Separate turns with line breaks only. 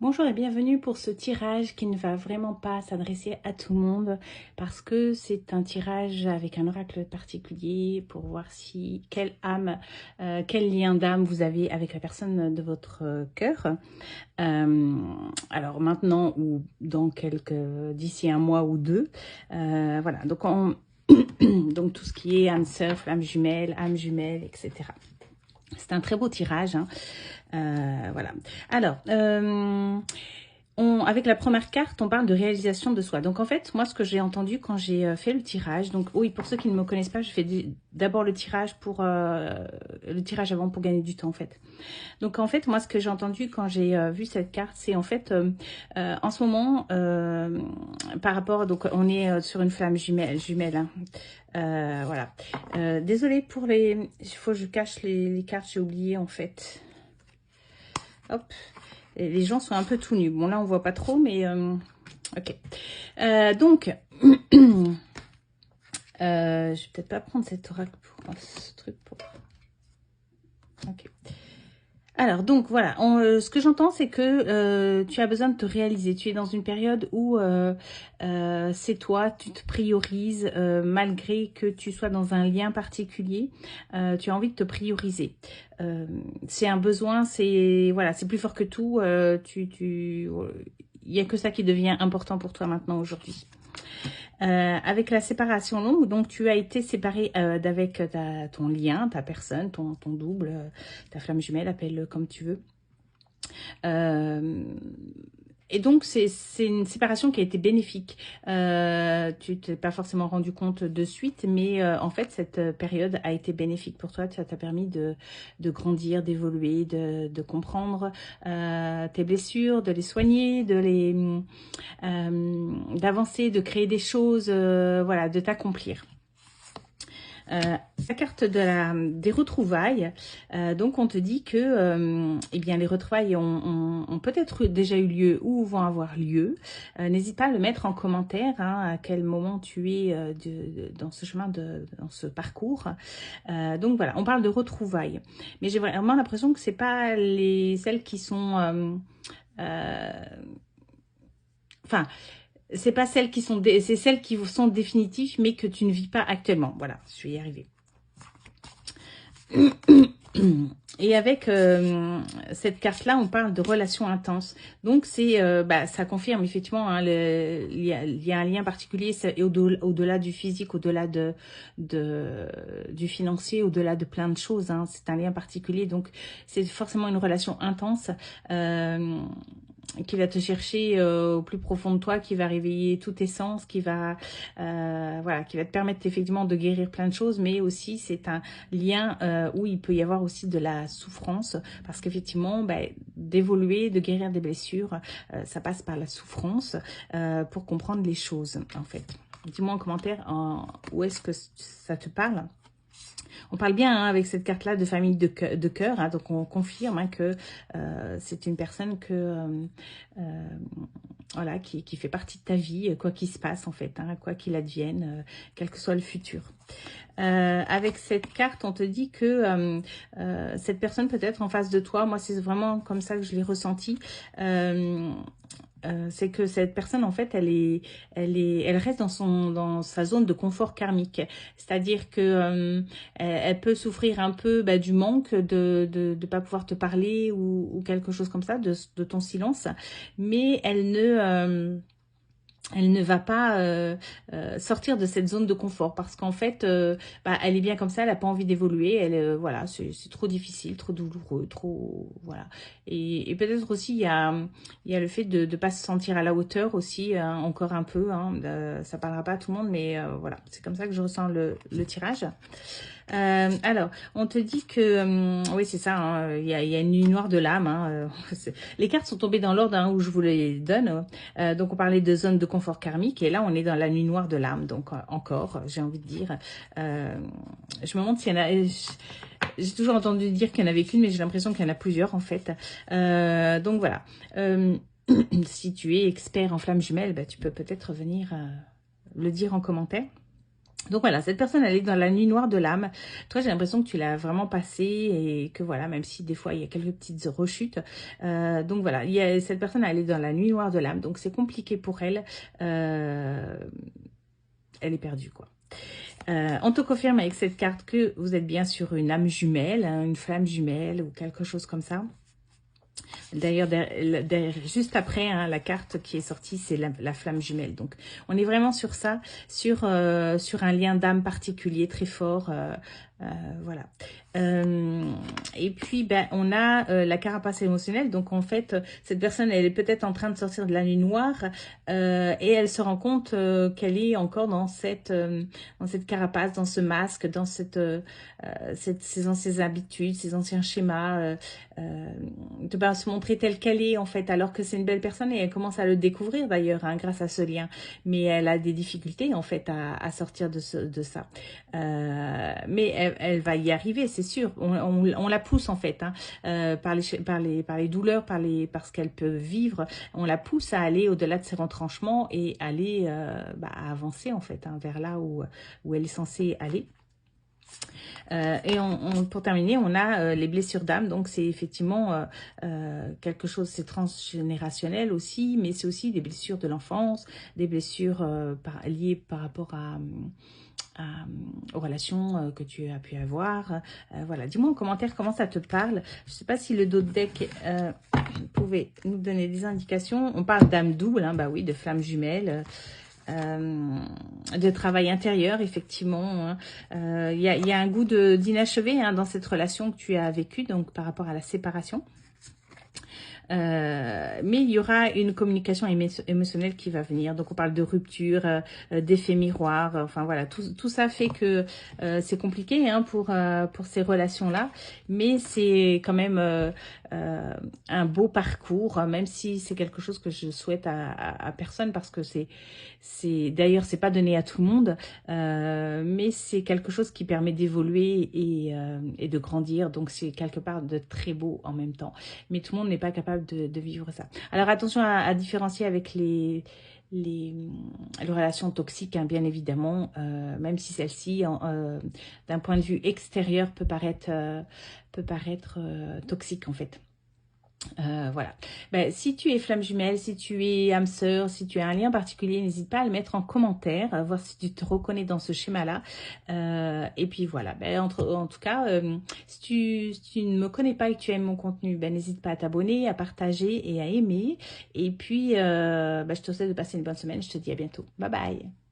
Bonjour et bienvenue pour ce tirage qui ne va vraiment pas s'adresser à tout le monde parce que c'est un tirage avec un oracle particulier pour voir si quelle âme, quel lien d'âme vous avez avec la personne de votre cœur. Alors maintenant ou dans d'ici un mois ou deux, voilà. Donc donc tout ce qui est âme sœur, flamme jumelle, etc. C'est un très beau tirage, hein. Voilà. Alors, avec la première carte, on parle de réalisation de soi. Donc en fait, moi, ce que j'ai entendu quand j'ai fait le tirage, donc oui, pour ceux qui ne me connaissent pas, je fais d'abord le tirage avant pour gagner du temps en fait. Donc en fait, moi, ce que j'ai entendu quand j'ai vu cette carte, c'est en fait, en ce moment, par rapport, donc on est sur une flamme jumelle, hein. Voilà. Désolée pour les... Il faut que je cache les cartes, j'ai oublié en fait. Hop. Et les gens sont un peu tout nus. Bon, là, on voit pas trop, mais... ok. Donc... je vais peut-être pas prendre cet oracle pour ce truc. Ok. Alors, donc, voilà. Ce que j'entends, c'est que tu as besoin de te réaliser. Tu es dans une période où c'est toi, tu te priorises, malgré que tu sois dans un lien particulier. Tu as envie de te prioriser. C'est un besoin, c'est voilà, c'est plus fort que tout. Il n'y a que ça qui devient important pour toi maintenant, aujourd'hui. Avec la séparation longue, donc tu as été séparé d'avec ton lien, ta personne, ton double, ta flamme jumelle, appelle-le comme tu veux. Et donc, c'est une séparation qui a été bénéfique. Tu t'es pas forcément rendu compte de suite, mais en fait, cette période a été bénéfique pour toi. Ça t'a permis de grandir, d'évoluer, de comprendre tes blessures, de les soigner, d'avancer, de créer des choses, voilà, de t'accomplir. La carte des retrouvailles, donc on te dit que eh bien, les retrouvailles ont peut-être déjà eu lieu ou vont avoir lieu. N'hésite pas à le mettre en commentaire, hein, à quel moment tu es dans ce chemin, dans ce parcours. Donc voilà, on parle de retrouvailles. Mais j'ai vraiment l'impression que c'est pas celles qui sont... Enfin... c'est pas celles qui sont, c'est celles qui sont définitives, mais que tu ne vis pas actuellement. Voilà, je vais y arriver. Et avec cette carte-là, on parle de relations intenses. Donc, ça confirme effectivement, hein, il y a un lien particulier au-delà du physique, au-delà du financier, au-delà de plein de choses, hein. C'est un lien particulier. Donc, c'est forcément une relation intense. Qui va te chercher au plus profond de toi, qui va réveiller tous tes sens, voilà, qui va te permettre effectivement de guérir plein de choses, mais aussi c'est un lien où il peut y avoir aussi de la souffrance, parce qu'effectivement, d'évoluer, de guérir des blessures, ça passe par la souffrance pour comprendre les choses, en fait. Dis-moi en commentaire où est-ce que ça te parle. On parle bien, hein, avec cette carte-là de famille de cœur, hein, donc on confirme, hein, que c'est une personne voilà, qui fait partie de ta vie, quoi qu'il se passe en fait, hein, quoi qu'il advienne, quel que soit le futur. Avec cette carte, on te dit que cette personne peut être en face de toi. Moi, c'est vraiment comme ça que je l'ai ressenti. C'est que cette personne, en fait, elle reste dans sa zone de confort karmique. C'est-à-dire que elle peut souffrir un peu du manque de pas pouvoir te parler ou quelque chose comme ça, de ton silence. Mais elle ne va pas sortir de cette zone de confort parce qu'en fait, elle est bien comme ça, elle n'a pas envie d'évoluer, voilà, c'est trop difficile, trop douloureux, trop, voilà. Et peut-être aussi, il y a le fait de ne pas se sentir à la hauteur aussi, hein, encore un peu, hein, ça parlera pas à tout le monde, mais voilà, c'est comme ça que je ressens le tirage. Alors, on te dit que, oui, c'est ça, hein, il y a une nuit noire de l'âme, hein, les cartes sont tombées dans l'ordre, hein, où je vous les donne. Donc, on parlait de zone de confort karmique, et là, on est dans la nuit noire de l'âme, donc encore, j'ai envie de dire. Je me demande s'il y en a... J'ai toujours entendu dire qu'il n'y en avait qu'une, mais j'ai l'impression qu'il y en a plusieurs, en fait. Donc, voilà. Si tu es expert en flammes jumelles, tu peux peut-être venir le dire en commentaire. Donc voilà, cette personne, elle est dans la nuit noire de l'âme. Toi, j'ai l'impression que tu l'as vraiment passé et que voilà, même si des fois, il y a quelques petites rechutes. Donc voilà, cette personne, elle est dans la nuit noire de l'âme. Donc c'est compliqué pour elle. Euh, Elle est perdue, quoi. On te confirme avec cette carte que vous êtes bien sur une âme jumelle, hein, une flamme jumelle ou quelque chose comme ça. D'ailleurs, juste après, hein, la carte qui est sortie, c'est la flamme jumelle. Donc, on est vraiment sur ça, sur un lien d'âme particulier, très fort. Voilà. Et puis, ben, on a la carapace émotionnelle. Donc, en fait, cette personne, elle est peut-être en train de sortir de la nuit noire et elle se rend compte qu'elle est encore dans cette carapace, dans ce masque, dans ses anciennes habitudes, ses anciens schémas. De pas se montrer telle qu'elle est, en fait, alors que c'est une belle personne et elle commence à le découvrir, d'ailleurs, hein, grâce à ce lien. Mais elle a des difficultés, en fait, à sortir de ça. Mais elle va y arriver, c'est sûr. On la pousse en fait, hein, par les douleurs, par ce qu'elle peut vivre. On la pousse à aller au-delà de ses retranchements et aller à avancer en fait, hein, vers là où elle est censée aller. Et pour terminer, on a les blessures d'âme. Donc, c'est effectivement quelque chose, c'est transgénérationnel aussi, mais c'est aussi des blessures de l'enfance, des blessures liées par rapport aux relations que tu as pu avoir. Voilà, dis-moi en commentaire comment ça te parle. Je ne sais pas si le dos de deck pouvait nous donner des indications. On parle d'âme double, hein, bah oui, de flamme jumelle. De travail intérieur, effectivement. Il y a un goût d'inachevé hein, dans cette relation que tu as vécue, donc par rapport à la séparation. Mais il y aura une communication émotionnelle qui va venir. Donc on parle de rupture, d'effet miroir. Enfin voilà, tout ça fait que c'est compliqué hein, pour ces relations-là. Mais c'est quand même un beau parcours, même si c'est quelque chose que je souhaite à personne parce que d'ailleurs c'est pas donné à tout le monde, mais c'est quelque chose qui permet d'évoluer et de grandir. Donc c'est quelque part de très beau en même temps. Mais tout le monde n'est pas capable de vivre ça. Alors attention à différencier avec les relations toxiques, hein, bien évidemment, même si celle-ci, d'un point de vue extérieur, peut paraître toxique en fait. Voilà. Ben, si tu es flamme jumelle, si tu es âme sœur, si tu as un lien particulier, n'hésite pas à le mettre en commentaire, voir si tu te reconnais dans ce schéma-là. Et puis voilà. Ben, en tout cas, si tu ne me connais pas et que tu aimes mon contenu, ben, n'hésite pas à t'abonner, à partager et à aimer. Et puis, ben, je te souhaite de passer une bonne semaine. Je te dis à bientôt. Bye bye.